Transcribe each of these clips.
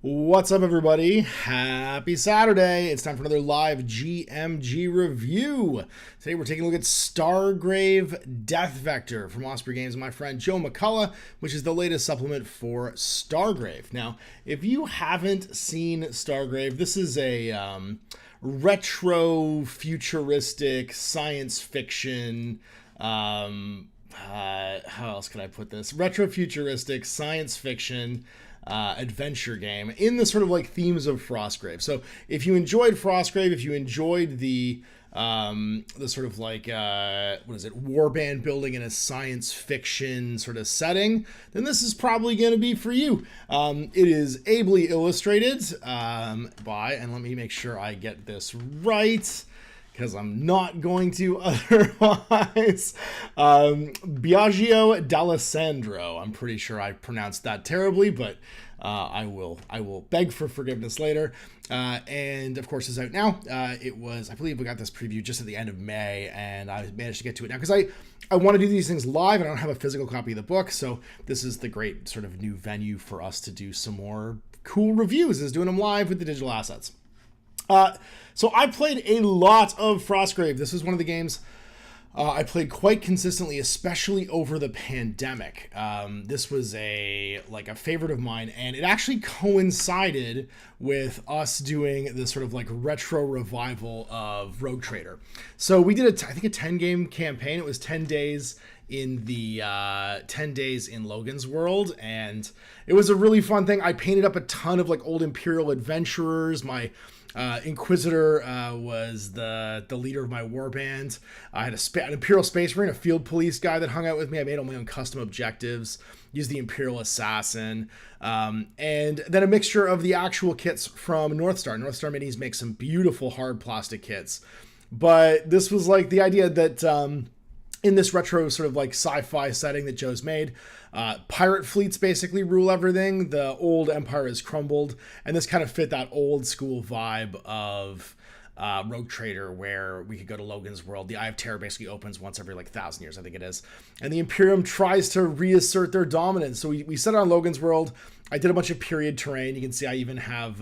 What's up, everybody? Happy Saturday. It's time for another live GMG review. Today we're taking a look at STARGRAVE Death Vector from Osprey Games and my friend Joe McCullough, which is the latest supplement for STARGRAVE. Now, if you haven't seen STARGRAVE, this is a retro futuristic science fiction how else can I put this? Retro futuristic science fiction adventure game in the sort of like themes of Frostgrave. So if you enjoyed Frostgrave, if you enjoyed the sort of like warband building in a science fiction sort of setting, then this is probably going to be for you. It is ably illustrated by, and let me make sure I get this right, because I'm not going to otherwise. Biagio D'Alessandro. I'm pretty sure I pronounced that terribly, but I will beg for forgiveness later. And of course, it's out now. I believe we got this preview just at the end of May, and I managed to get to it now because I want to do these things live, and I don't have a physical copy of the book, so this is the great sort of new venue for us to do some more cool reviews, is doing them live with the digital assets. So I played a lot of Frostgrave. This is one of the games I played quite consistently, especially over the pandemic. This was a favorite of mine, and it actually coincided with us doing this sort of like retro revival of Rogue Trader. So we did I think a 10-game campaign. It was 10 days in the 10 days in Logan's World, and it was a really fun thing. I painted up a ton of like old Imperial adventurers. My Inquisitor was the leader of my warband. I had an Imperial Space Marine, a field police guy that hung out with me. I made all my own custom objectives, used the Imperial Assassin, and then a mixture of the actual kits from Northstar. Northstar Minis make some beautiful hard plastic kits, but this was like the idea that in this retro sort of like sci-fi setting that Joe's made, pirate fleets basically rule everything. The old empire has crumbled, and this kind of fit that old school vibe of Rogue Trader, where we could go to Logan's World. The Eye of Terror basically opens once every 1,000 years, I think it is, and the Imperium tries to reassert their dominance. So we set on Logan's World. I did a bunch of period terrain. You can see I even have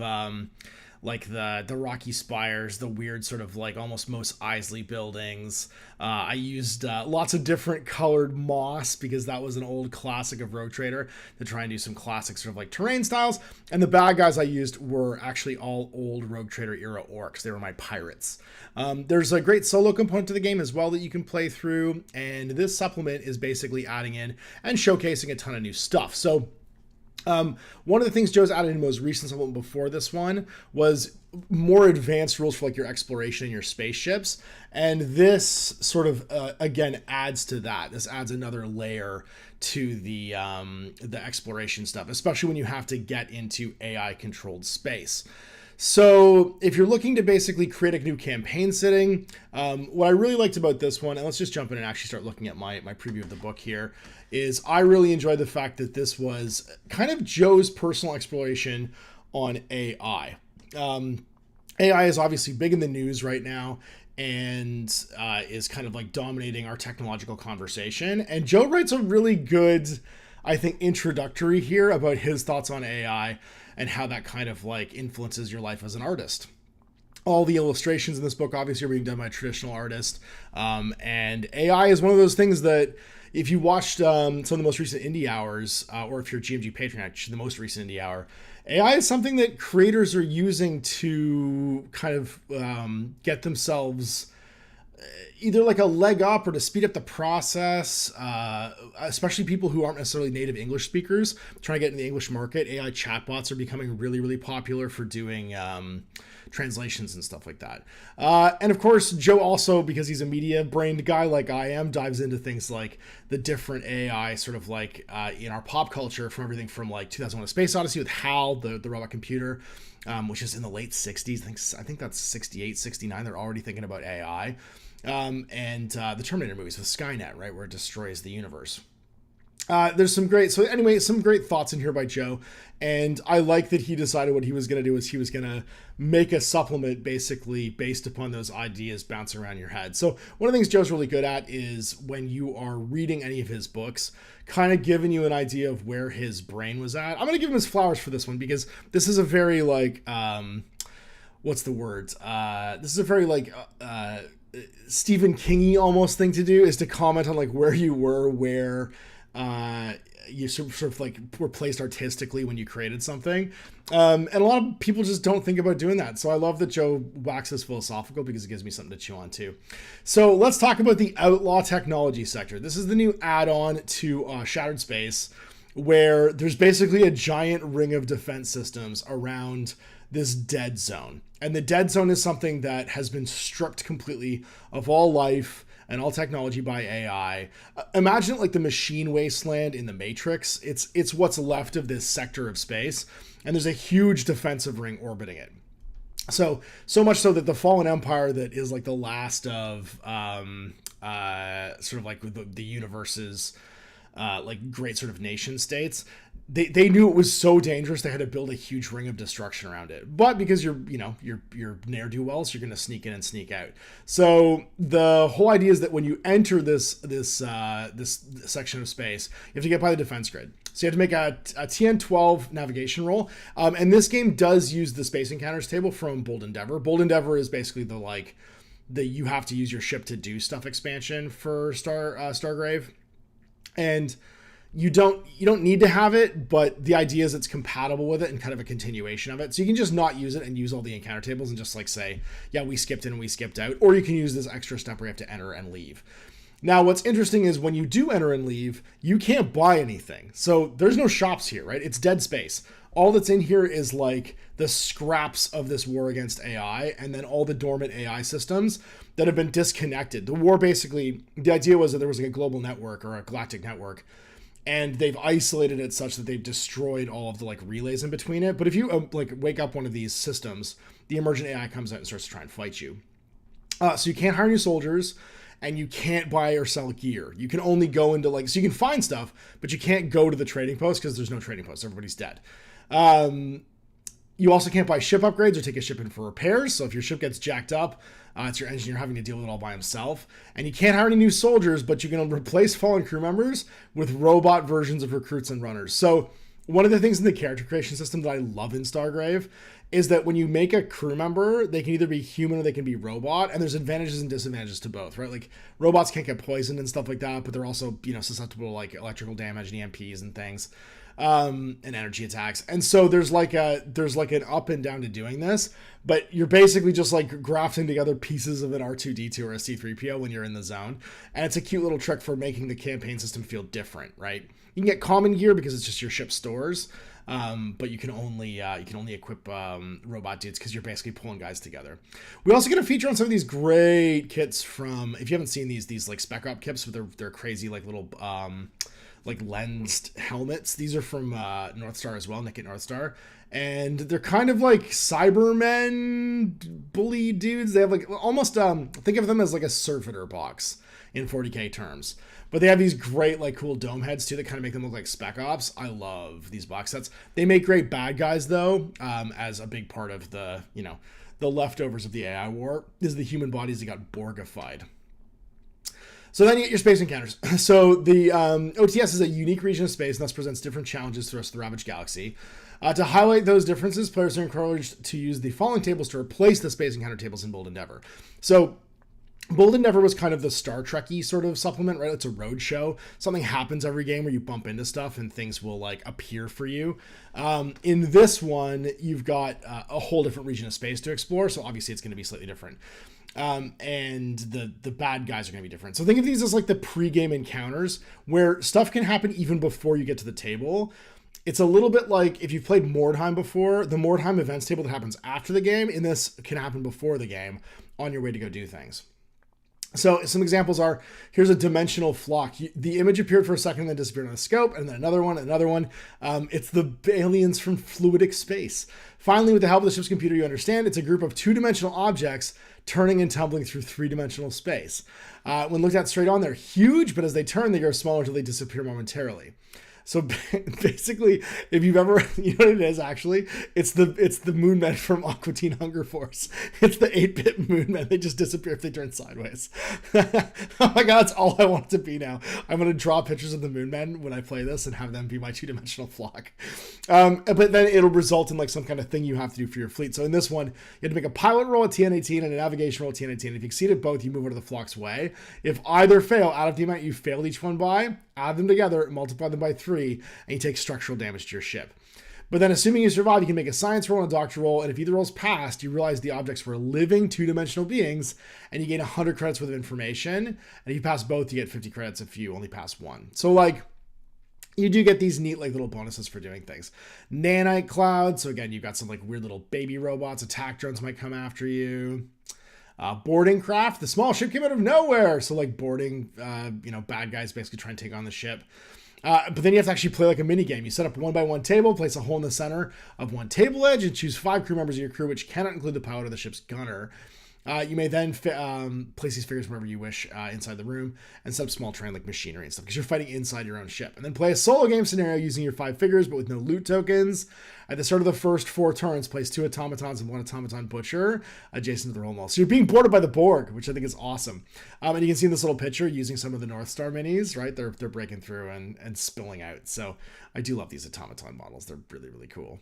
like the rocky spires, the weird sort of like almost Mos Eisley buildings. I used lots of different colored moss because that was an old classic of Rogue Trader, to try and do some classic sort of like terrain styles. And the bad guys I used were actually all old Rogue Trader era orcs. They were my pirates. There's a great solo component to the game as well that you can play through, and this supplement is basically adding in and showcasing a ton of new stuff. So one of the things Joe's added in the most recent supplement before this one was more advanced rules for like your exploration and your spaceships. And this sort of, again, adds to that. This adds another layer to the exploration stuff, especially when you have to get into AI controlled space. So if you're looking to basically create a new campaign setting, what I really liked about this one, and let's just jump in and actually start looking at my preview of the book here, is I really enjoyed the fact that this was kind of Joe's personal exploration on AI. AI is obviously big in the news right now, and is kind of like dominating our technological conversation. And Joe writes a really good, I think, introductory here about his thoughts on AI and how that kind of like influences your life as an artist. All the illustrations in this book obviously are being done by a traditional artist. And AI is one of those things that if you watched some of the most recent Indie Hours, or if you're a GMG patron, actually the most recent Indie Hour, AI is something that creators are using to kind of get themselves either like a leg up or to speed up the process, especially people who aren't necessarily native English speakers trying to get in the English market. AI chatbots are becoming really, really popular for doing translations and stuff like that. And of course, Joe also, because he's a media-brained guy like I am, dives into things like the different AI sort of like in our pop culture, from everything from like 2001: A Space Odyssey with HAL, the robot computer, which is in the late 60s. I think that's 68, 69. They're already thinking about AI. And the Terminator movies with Skynet, right, where it destroys the universe. There's some great, so anyway, some great thoughts in here by Joe. And I like that he decided what he was going to do is he was going to make a supplement basically based upon those ideas bouncing around your head. So one of the things Joe's really good at is when you are reading any of his books, kind of giving you an idea of where his brain was at. I'm going to give him his flowers for this one because this is a very like, what's the word? This is a very like, Stephen King-y almost thing to do, is to comment on like where you were, where you sort of like were placed artistically when you created something. And a lot of people just don't think about doing that. So I love that Joe waxes philosophical because it gives me something to chew on too. So let's talk about the Outlaw technology sector. This is the new add-on to Shattered Space, where there's basically a giant ring of defense systems around this dead zone. And the dead zone is something that has been stripped completely of all life and all technology by AI. Imagine it like the machine wasteland in the Matrix. It's what's left of this sector of space, and there's a huge defensive ring orbiting it. So much so that the Fallen Empire, that is like the last of sort of like the universe's like great sort of nation states, they knew it was so dangerous they had to build a huge ring of destruction around it. But because you're ne'er-do-wells, you're going to sneak in and sneak out. So the whole idea is that when you enter this section of space, you have to get by the defense grid. So you have to make a TN12 navigation roll. And this game does use the Space Encounters table from Bold Endeavor. Bold Endeavor is basically the you have to use your ship to do stuff expansion for STARGRAVE. And you don't need to have it, but the idea is it's compatible with it and kind of a continuation of it. So you can just not use it and use all the encounter tables and just like say, yeah, we skipped in and we skipped out. Or you can use this extra step where you have to enter and leave. Now, what's interesting is when you do enter and leave, you can't buy anything. So there's no shops here, right? It's dead space. All that's in here is like the scraps of this war against AI and then all the dormant AI systems that have been disconnected. The war basically, the idea was that there was like a global network or a galactic network, and they've isolated it such that they've destroyed all of the like relays in between it. But if you like wake up one of these systems, the emergent AI comes out and starts to try and fight you. So you can't hire new soldiers, and you can't buy or sell gear. You can only go into like, so you can find stuff, but you can't go to the trading post because there's no trading post. Everybody's dead. You also can't buy ship upgrades or take a ship in for repairs. So if your ship gets jacked up, it's your engineer having to deal with it all by himself. And you can't hire any new soldiers, but you can replace fallen crew members with robot versions of recruits and runners. So one of the things in the character creation system that I love in STARGRAVE is that when you make a crew member, they can either be human or they can be robot, and there's advantages and disadvantages to both, right? Like robots can't get poisoned and stuff like that, but they're also, susceptible to like electrical damage and EMPs and things. And energy attacks. And so there's like an up and down to doing this, but you're basically just like grafting together pieces of an R2-D2 or a C-3PO when you're in the zone. And it's a cute little trick for making the campaign system feel different, right? You can get common gear because it's just your ship stores. But you can only equip robot dudes because you're basically pulling guys together. We also get a feature on some of these great kits from, if you haven't seen these like spec op kits with their crazy like little like lensed helmets. These are from North Star as well, Nick at North Star. And they're kind of like Cybermen bully dudes. They have like almost, think of them as like a Surfeiter box in 40K terms. But they have these great like cool dome heads too that kind of make them look like Spec Ops. I love these box sets. They make great bad guys though, as a big part of the leftovers of the AI war is the human bodies that got Borgified. So then you get your space encounters. So the OTS is a unique region of space and thus presents different challenges to us, the ravaged galaxy. To highlight those differences, players are encouraged to use the following tables to replace the space encounter tables in Bold Endeavor. So Bold Endeavor was kind of the Star Trek-y sort of supplement, right? It's a road show. Something happens every game where you bump into stuff and things will like appear for you. In this one, you've got a whole different region of space to explore. So obviously it's going to be slightly different. And the bad guys are going to be different. So think of these as like the pre-game encounters where stuff can happen even before you get to the table. It's a little bit like if you've played Mordheim before, the Mordheim events table that happens after the game, in this can happen before the game on your way to go do things. So some examples are, here's a dimensional flock. The image appeared for a second and then disappeared on the scope, and then another one. It's the aliens from Fluidic Space. Finally, with the help of the ship's computer, you understand it's a group of two-dimensional objects turning and tumbling through three-dimensional space. When looked at straight on, they're huge, but as they turn, they grow smaller until they disappear momentarily. So basically, if you've ever, you know what it is actually? It's the moon men from Aqua Teen Hunger Force. It's the 8-bit moon men. They just disappear if they turn sideways. Oh my god, that's all I want it to be now. I'm going to draw pictures of the moon men when I play this and have them be my two-dimensional flock. But then it'll result in like some kind of thing you have to do for your fleet. So in this one, you have to make a pilot roll at TN18 and a navigation roll at TN18. If you exceeded both, you move over to the flock's way. If either fail, out of the amount you failed each one by, add them together, multiply them by 3, and you take structural damage to your ship. But then assuming you survive, you can make a science roll and a doctor roll, and if either roll's passed, you realize the objects were living two-dimensional beings, and you gain 100 credits worth of information, and if you pass both, you get 50 credits if you only pass one. So like, you do get these neat like little bonuses for doing things. Nanite cloud, so again, you've got some like weird little baby robots, attack drones might come after you. Boarding craft, the small ship came out of nowhere. So like boarding, bad guys basically try and take on the ship. But then you have to actually play like a mini game. You set up a 1x1 table, place a hole in the center of one table edge, and choose 5 crew members of your crew, which cannot include the pilot of the ship's gunner. You may then place these figures wherever you wish inside the room and set up small terrain like machinery and stuff because you're fighting inside your own ship. And then play a solo game scenario using your 5 figures but with no loot tokens. At the start of the first 4 turns, place 2 automatons and 1 automaton butcher adjacent to the roll wall. So you're being boarded by the Borg, which I think is awesome. And you can see in this little picture using some of the North Star minis, right? They're breaking through and spilling out. So I do love these automaton models. They're really, really cool.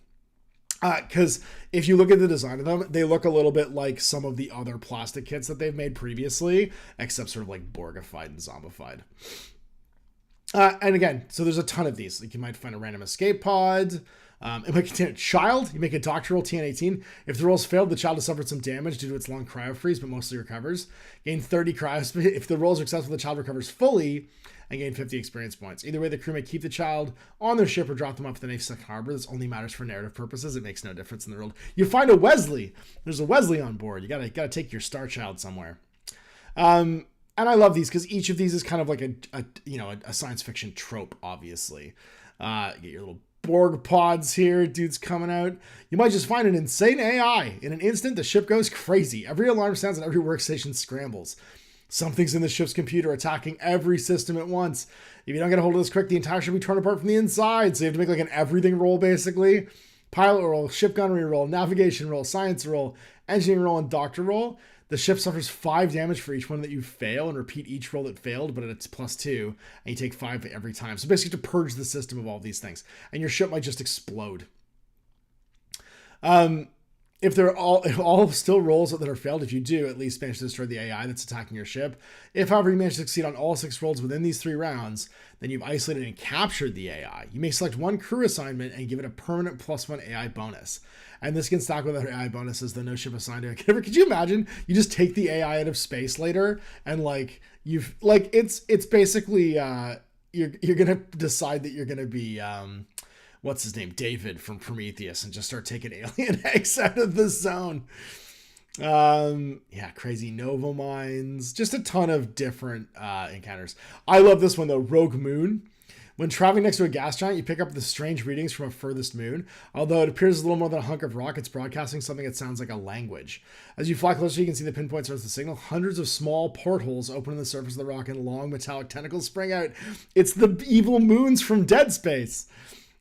Because if you look at the design of them, they look a little bit like some of the other plastic kits that they've made previously, except sort of like Borgified and zombified. And again, so there's a ton of these. Like you might find a random escape pod. It might contain a child. You make a doctor roll TN18. If the rolls failed, the child has suffered some damage due to its long cryo freeze, but mostly recovers. Gain 30 cryo. If the rolls are successful, the child recovers fully and gain 50 experience points. Either way, the crew may keep the child on their ship or drop them off at the Navy's second harbor. This only matters for narrative purposes. It makes no difference in the world. You find a Wesley. There's a Wesley on board. You gotta take your star child somewhere. And I love these because each of these is kind of like a science fiction trope. Obviously, get your little Borg pods here. Dude's coming out. You might just find an insane AI. In an instant, the ship goes crazy. Every alarm sounds and every workstation scrambles. Something's in the ship's computer attacking every system at once. If you don't get a hold of this quick, the entire ship will be torn apart from the inside. So you have to make like an everything roll, basically. Pilot roll, ship gunnery roll, navigation roll, science roll, engineering roll, and doctor roll. The ship suffers 5 damage for each one that you fail and repeat each roll that failed, but it's +2, and you take 5 every time. So basically to purge the system of all these things. And your ship might just explode. If all still rolls that are failed, if you do at least manage to destroy the AI that's attacking your ship. If, however, you manage to succeed on all 6 rolls within these 3 rounds, then you've isolated and captured the AI. You may select one crew assignment and give it a permanent +1 AI bonus. And this can stack with other AI bonuses, though no ship assigned to it. Could you imagine? You just take the AI out of space later, and it's basically you're gonna decide that you're gonna be what's his name, David from Prometheus, and just start taking alien eggs out of the zone. Crazy Nova mines, just a ton of different encounters. I love this one though, Rogue Moon. When traveling next to a gas giant, you pick up the strange readings from a furthest moon. Although it appears a little more than a hunk of rock, it's broadcasting something that sounds like a language. As you fly closer, you can see the pinpoints towards the signal. Hundreds of small portholes open in the surface of the rock and long metallic tentacles spring out. It's the evil moons from Dead Space.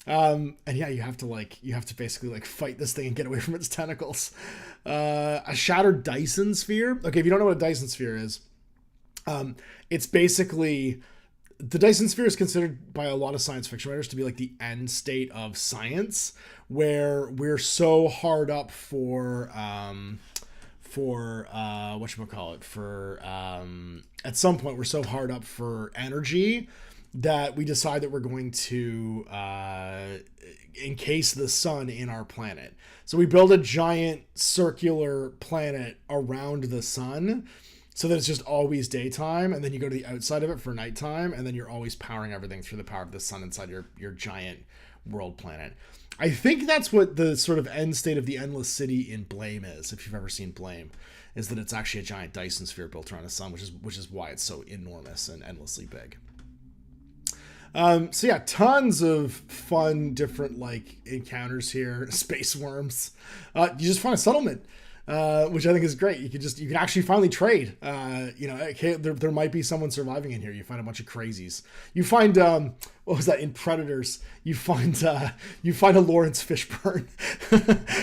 You have to basically fight this thing and get away from its tentacles. A shattered Dyson sphere. Okay, if you don't know what a Dyson sphere is, it's basically, the Dyson sphere is considered by a lot of science fiction writers to be like the end state of science, where we're so hard up for at some point we're so hard up for energy that we decide that we're going to encase the sun in our planet. So we build a giant circular planet around the sun so that it's just always daytime, and then you go to the outside of it for nighttime, and then you're always powering everything through the power of the sun inside your giant world planet. I think that's what the sort of end state of the Endless City in Blame is, if you've ever seen Blame, is that it's actually a giant Dyson sphere built around the sun, which is why it's so enormous and endlessly big. Tons of fun, different encounters here. Space worms. You just find a settlement. which I think is great. You can actually finally trade. There might be someone surviving in here. You find a bunch of crazies. You find what was that in Predators? You find a Lawrence Fishburne.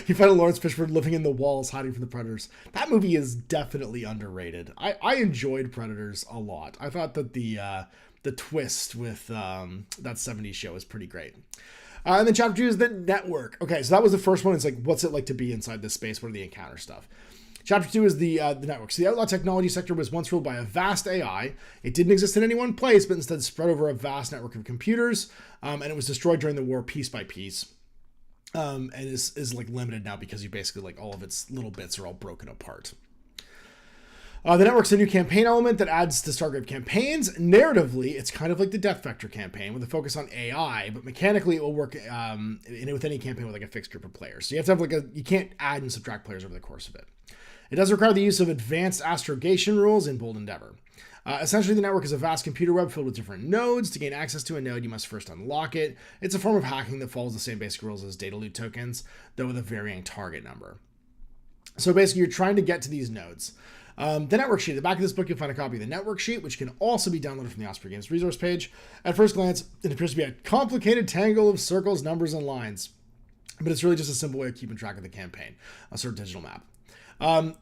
You find a Lawrence Fishburne living in the walls, hiding from the Predators. That movie is definitely underrated. I enjoyed Predators a lot. I thought that the twist with that 70s show is pretty great. And then chapter 2 is the network. Okay, so that was the first one. It's like, what's it like to be inside this space? What are the encounter stuff? Chapter 2 is the network. So the Outlaw technology sector was once ruled by a vast AI. It didn't exist in any one place, but instead spread over a vast network of computers. And it was destroyed during the war piece by piece. And is like limited now because you basically like all of its little bits are all broken apart. The network's a new campaign element that adds to STARGRAVE campaigns. Narratively, it's kind of like the Death Vector campaign with a focus on AI, but mechanically it will work with any campaign with like a fixed group of players. So you have to have you can't add and subtract players over the course of it. It does require the use of advanced astrogation rules in Bold Endeavor. Essentially, the network is a vast computer web filled with different nodes. To gain access to a node, you must first unlock it. It's a form of hacking that follows the same basic rules as data loot tokens, though with a varying target number. So basically, you're trying to get to these nodes. The network sheet. At the back of this book, you'll find a copy of the network sheet, which can also be downloaded from the Osprey Games resource page. At first glance, it appears to be a complicated tangle of circles, numbers, and lines. But it's really just a simple way of keeping track of the campaign, a sort of digital map.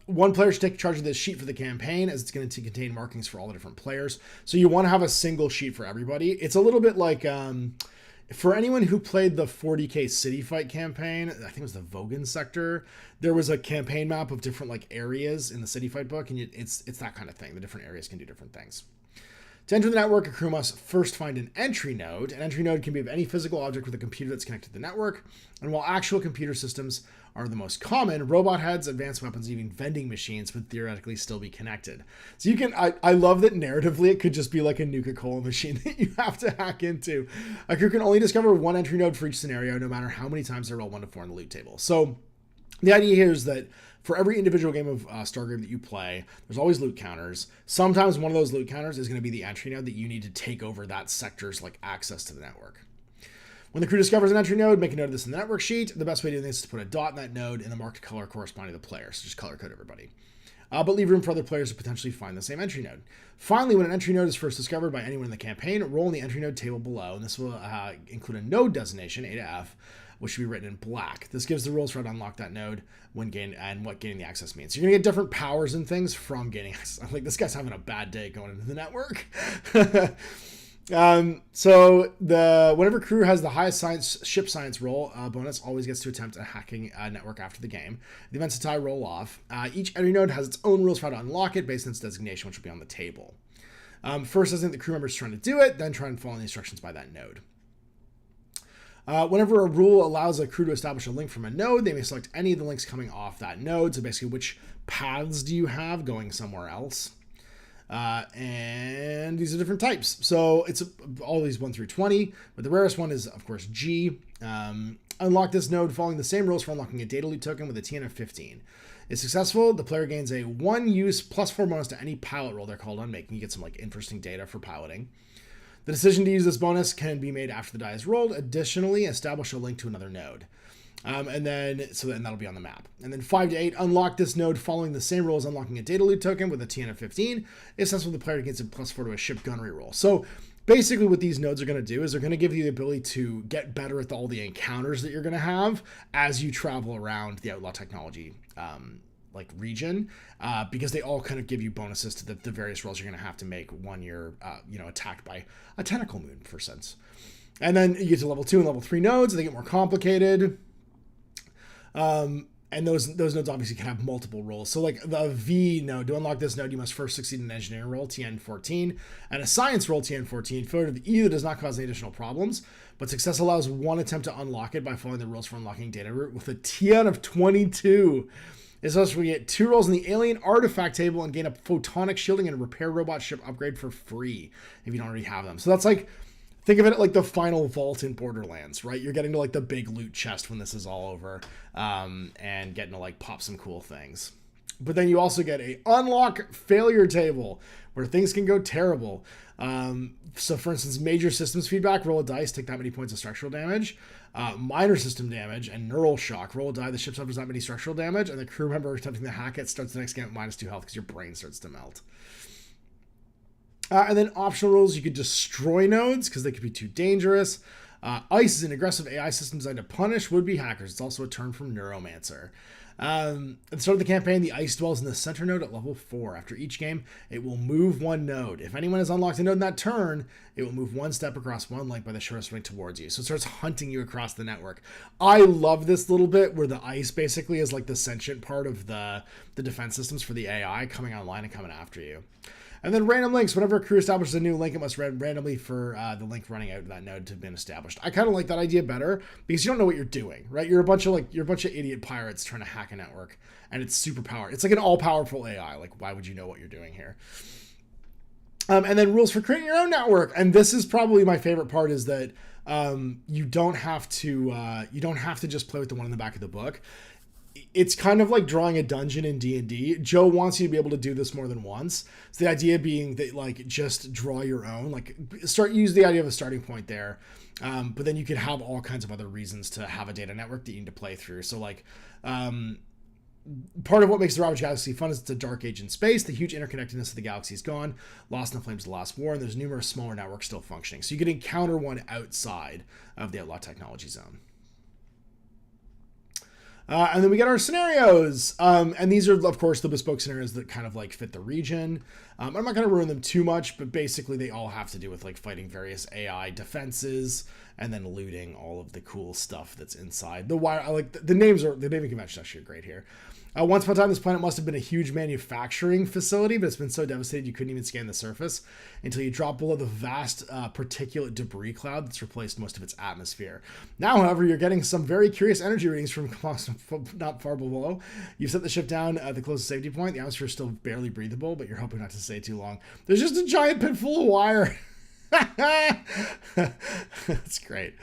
One player should take charge of this sheet for the campaign, as it's going to contain markings for all the different players. So you want to have a single sheet for everybody. It's a little bit like... for anyone who played the 40k City Fight campaign, I think it was the Vogan sector, there was a campaign map of different like areas in the City Fight book, and it's that kind of thing. The different areas can do different things. To enter the network, a crew must first find an entry node. An entry node can be of any physical object with a computer that's connected to the network. And while actual computer systems are the most common, robot heads, advanced weapons, even vending machines would theoretically still be connected. So you can, I love that narratively it could just be like a Nuka-Cola machine that you have to hack into. A crew can only discover one entry node for each scenario, no matter how many times they roll 1 to 4 on the loot table. So the idea here is that for every individual game of STARGRAVE that you play, there's always loot counters. Sometimes one of those loot counters is going to be the entry node that you need to take over that sector's like access to the network. When the crew discovers an entry node, make a note of this in the network sheet. The best way to do this is to put a dot in that node in the marked color corresponding to the player. So just color code everybody. But leave room for other players to potentially find the same entry node. Finally, when an entry node is first discovered by anyone in the campaign, roll in the entry node table below, and this will include a node designation, A to F, which should be written in black. This gives the rules for how to unlock that node when what gaining the access means. So you're gonna get different powers and things from gaining access. I'm like, this guy's having a bad day going into the network. So whenever crew has the highest ship science roll bonus, always gets to attempt a hacking network after the game. The events of tie roll off. Each entry node has its own rules for how to unlock it based on its designation, which will be on the table. First, designate the crew members trying to do it, then try and follow the instructions by that node. Whenever a rule allows a crew to establish a link from a node, they may select any of the links coming off that node. So basically, which paths do you have going somewhere else? And these are different types. So it's all these 1 through 20, but the rarest one is, of course, G. Unlock this node following the same rules for unlocking a data loot token with a TN of 15. If successful, the player gains a 1 use +4 bonus to any pilot roll they're called on, making you get some like interesting data for piloting. The decision to use this bonus can be made after the die is rolled. Additionally, establish a link to another node. And then that'll be on the map. And then 5 to 8, unlock this node following the same rules, unlocking a data loot token with a TN of 15. If successful, the player gets a +4 to a ship gunnery roll. So basically what these nodes are going to do is they're going to give you the ability to get better at all the encounters that you're going to have as you travel around the Outlaw technology region, because they all kind of give you bonuses to the various rolls you're going to have to make when you're attacked by a tentacle moon, for sense. And then you get to level 2 and level 3 nodes, and they get more complicated. And those nodes obviously can have multiple rolls. So like the V node, to unlock this node, you must first succeed in an engineering roll, TN 14, and a science roll, TN 14. Failure to either does not cause any additional problems, but success allows one attempt to unlock it by following the rules for unlocking data route with a TN of 22. It's also we get 2 rolls in the alien artifact table and gain a photonic shielding and a repair robot ship upgrade for free if you don't already have them. So that's like, think of it like the final vault in Borderlands, right? You're getting to like the big loot chest when this is all over, and getting to like pop some cool things. But then you also get a unlock failure table where things can go terrible. So for instance, major systems feedback, roll a dice, take that many points of structural damage. Minor system damage and neural shock, roll a die, the ship suffers that many structural damage, and the crew member attempting to hack it starts the next game at -2 health because your brain starts to melt. And then optional rules, you could destroy nodes because they could be too dangerous. ICE is an aggressive AI system designed to punish would-be hackers. It's also a term from Neuromancer. At the start of the campaign, the ICE dwells in the center node at level 4. After each game, it will move one node. If anyone has unlocked a node in that turn, it will move one step across one link by the shortest link towards you. So it starts hunting you across the network. I love this little bit where the ICE basically is like the sentient part of the defense systems for the AI coming online and coming after you. And then random links. Whenever a crew establishes a new link, it must run randomly for the link running out of that node to have been established. I kind of like that idea better because you don't know what you're doing, right? You're a bunch of idiot pirates trying to hack a network, and it's super powered. It's like an all-powerful AI. Like, why would you know what you're doing here? And then rules for creating your own network. And this is probably my favorite part: is that you don't have to just play with the one in the back of the book. It's kind of like drawing a dungeon in D&D. Joe wants you to be able to do this more than once. So the idea being that, like, just draw your own, like, use the idea of a starting point there. But then you could have all kinds of other reasons to have a data network that you need to play through. So, like, part of what makes the Ravage Galaxy fun is it's a dark age in space. The huge interconnectedness of the galaxy is gone, lost in the flames of the last war, and there's numerous smaller networks still functioning. So you can encounter one outside of the Outlaw technology zone. And then we get our scenarios. And these are, of course, the bespoke scenarios that kind of like fit the region. I'm not going to ruin them too much, but basically they all have to do with like fighting various AI defenses and then looting all of the cool stuff that's inside. The wire, I like the names are, the naming convention actually are great here. Once upon a time, this planet must have been a huge manufacturing facility, but it's been so devastated you couldn't even scan the surface until you drop below the vast particulate debris cloud that's replaced most of its atmosphere. Now, however, you're getting some very curious energy readings from not far below. You've set the ship down at the closest safety point. The atmosphere is still barely breathable, but you're hoping not to stay too long. There's just a giant pit full of wire. That's great.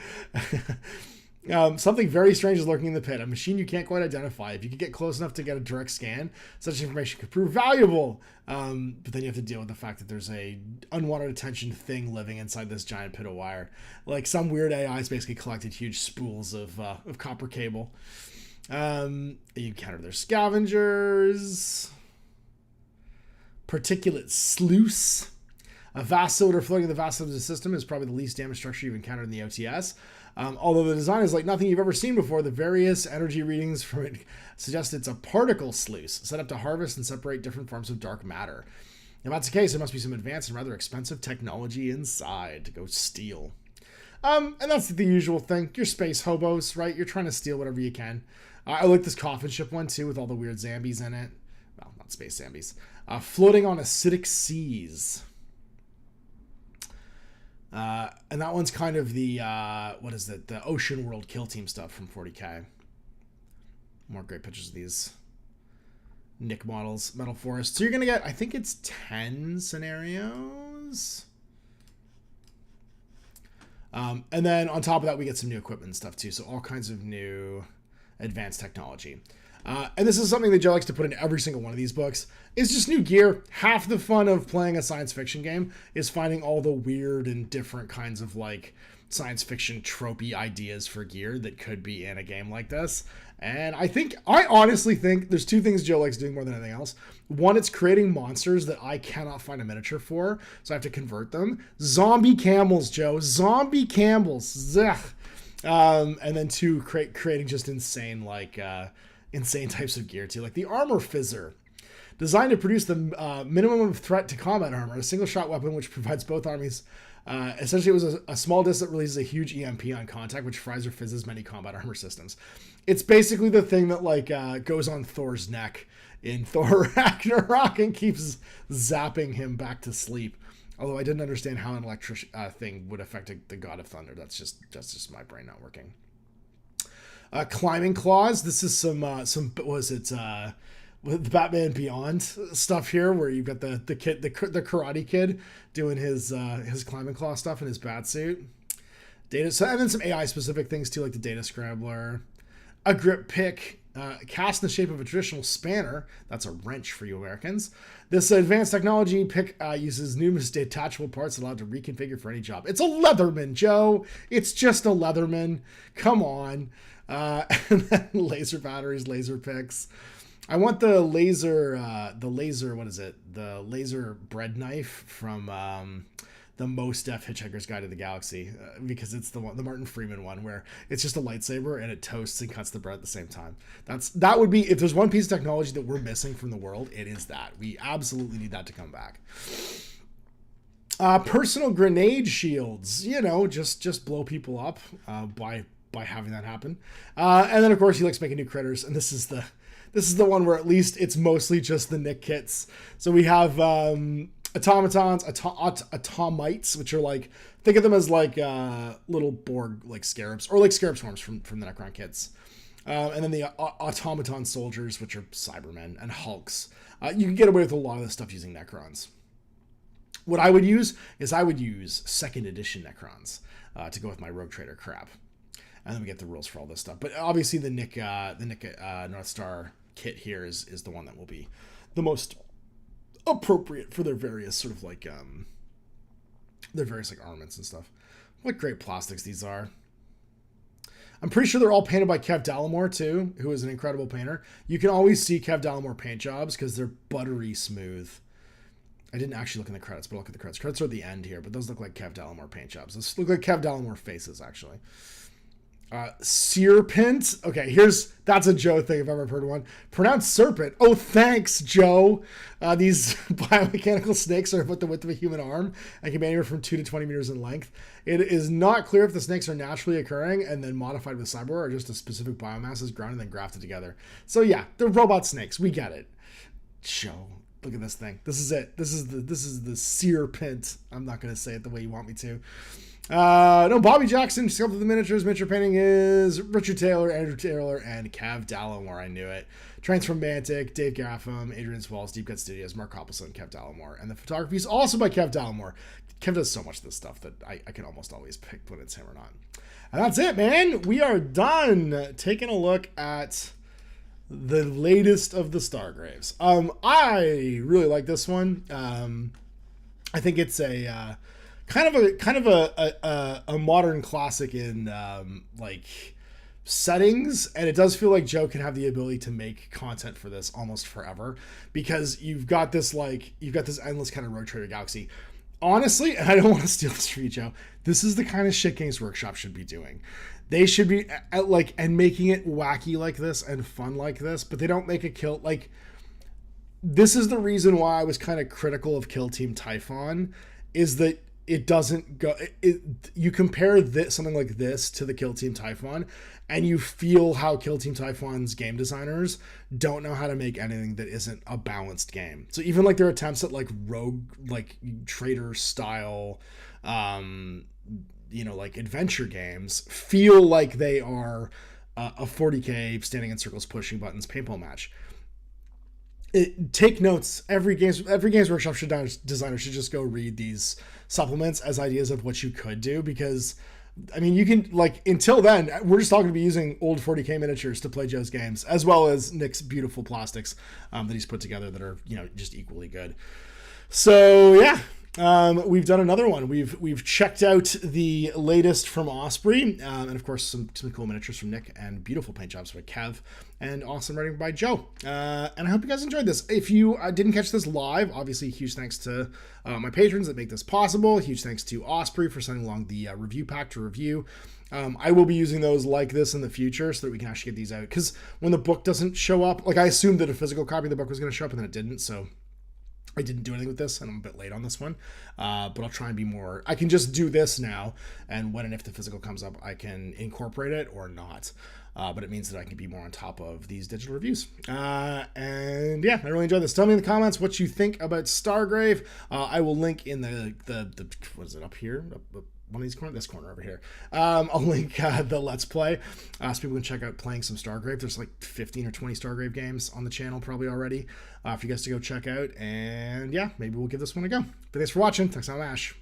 Something very strange is lurking in the pit, a machine you can't quite identify. If you could get close enough to get a direct scan, such information could prove valuable. But then you have to deal with the fact that there's a unwanted attention thing living inside this giant pit of wire. Like some weird AI's basically collected huge spools of copper cable. You encounter their scavengers. Particulate sluice. A vast cylinder floating in the vast of the system is probably the least damaged structure you've encountered in the OTS. Although the design is like nothing you've ever seen before, the various energy readings from it suggest it's a particle sluice set up to harvest and separate different forms of dark matter. If that's the case, there must be some advanced and rather expensive technology inside to go steal. And that's the usual thing. You're space hobos, right? You're trying to steal whatever you can. I like this coffin ship one too with all the weird zombies in it. Well, not space zombies. Floating on acidic seas. And that one's kind of the, the Ocean World Kill Team stuff from 40K. More great pictures of these Nick models, Metal Forest. So you're going to get, I think it's 10 scenarios. And then on top of that, we get some new equipment and stuff too. So all kinds of new advanced technology. And this is something that Joe likes to put in every single one of these books. It's just new gear. Half the fun of playing a science fiction game is finding all the weird and different kinds of like science fiction tropey ideas for gear that could be in a game like this. And I honestly think there's two things Joe likes doing more than anything else. One, it's creating monsters that I cannot find a miniature for, so I have to convert them. Zombie camels, Joe. Zombie camels. Zech. And then two, creating just insane insane types of gear too, like the armor fizzer, designed to produce the minimum of threat to combat armor, a single shot weapon which provides both armies. Essentially, it was a small disc that releases a huge EMP on contact, which fries or fizzes many combat armor systems. It's basically the thing that goes on Thor's neck in Thor Ragnarok and keeps zapping him back to sleep. Although I didn't understand how an electric thing would affect the God of Thunder. That's just my brain not working. Climbing claws. This is some the Batman Beyond stuff here, where you've got the kid, the Karate Kid doing his climbing claw stuff in his bat suit. And then some AI specific things too, like the Data Scrambler. a grip pick cast in the shape of a traditional spanner. That's a wrench for you Americans. This advanced technology pick uses numerous detachable parts allowed to reconfigure for any job. It's a Leatherman, Joe. It's just a Leatherman. Come on. And then laser batteries, laser picks. I want the laser, what is it? The laser bread knife from the Most Def Hitchhiker's Guide to the Galaxy, because it's the Martin Freeman one where it's just a lightsaber and it toasts and cuts the bread at the same time. That would be, if there's one piece of technology that we're missing from the world, it is that. We absolutely need that to come back. Personal grenade shields, just blow people up by having that happen. And then of course he likes making new critters, and this is the one where at least it's mostly just the Nick kits. So we have automatons, automites, which are like, think of them as like little Borg like scarabs, or like scarab swarms from the Necron kits. And then the automaton soldiers, which are Cybermen and Hulks. You can get away with a lot of this stuff using Necrons. What I would use is second edition Necrons to go with my Rogue Trader crap. And then we get the rules for all this stuff. But obviously the Nick North Star kit here is the one that will be the most appropriate for their various sort of like armaments and stuff. What great plastics these are. I'm pretty sure they're all painted by Kev Dallimore too, who is an incredible painter. You can always see Kev Dallimore paint jobs because they're buttery smooth. I didn't actually look in the credits, but I'll look at the credits. Credits are at the end here, but those look like Kev Dallimore paint jobs. Those look like Kev Dallimore faces, actually. Serpent. Okay, that's a Joe thing if I've ever heard one. Pronounced serpent. Oh, thanks, Joe. These biomechanical snakes are about the width of a human arm and can be anywhere from 2 to 20 meters in length. It is not clear if the snakes are naturally occurring and then modified with cyber or just a specific biomass is ground and then grafted together. So yeah, they're robot snakes. We get it. Joe, look at this thing. This is it. This is the serpent. I'm not going to say it the way you want me to. No, Bobby Jackson sculpted the miniatures. Miniature painting is Richard Taylor, Andrew Taylor, and Kev Dallimore. I knew it. Transformantic, Dave Gaffam, Adrian Swalls, Deep Cut Studios, Mark Coppelson, Kev Dallimore. And the photography is also by Kev Dallimore. Kev does so much of this stuff that I can almost always pick when it's him or not. And that's it, man. We are done taking a look at the latest of the Stargraves. I really like this one. I think it's a kind of a modern classic in like settings, and it does feel like Joe can have the ability to make content for this almost forever, because you've got this endless kind of Rogue Trader Galaxy. Honestly, and I don't want to steal this from you, Joe, this is the kind of shit Games Workshop should be doing. They should be and making it wacky like this and fun like this, but they don't make a kill. Like, this is the reason why I was kind of critical of Kill Team Typhon, is that it doesn't go. You compare something like this to the Kill Team Typhon, and you feel how Kill Team Typhon's game designers don't know how to make anything that isn't a balanced game. So even like their attempts at like rogue, like trader style, like adventure games feel like they are a 40k standing in circles pushing buttons paintball match. Take notes. Every Games Workshop designer should just go read these supplements as ideas of what you could do, because I mean, you can, like, until then, we're just talking to be using old 40k miniatures to play Joe's games, as well as Nick's beautiful plastics that he's put together that are, just equally good. So yeah, we've done another one. We've checked out the latest from Osprey, and of course some cool miniatures from Nick and beautiful paint jobs by Kev and awesome writing by Joe. And I hope you guys enjoyed this. If you didn't catch this live, obviously huge thanks to my patrons that make this possible. Huge thanks to Osprey for sending along the review pack to review. I will be using those like this in the future so that we can actually get these out, because when the book doesn't show up, like, I assumed that a physical copy of the book was going to show up and then it didn't, so I didn't do anything with this, and I'm a bit late on this one, but I'll try and be more. I can just do this now, and when and if the physical comes up, I can incorporate it or not. But it means that I can be more on top of these digital reviews. And yeah, I really enjoyed this. Tell me in the comments what you think about Stargrave. I will link in the what is it, up here? One of these corners, this corner over here. I'll link the Let's Play, so people can check out playing some Stargrave. There's like 15 or 20 Stargrave games on the channel probably already for you guys to go check out. And yeah, maybe we'll give this one a go. But thanks for watching. Thanks, I'm Ash.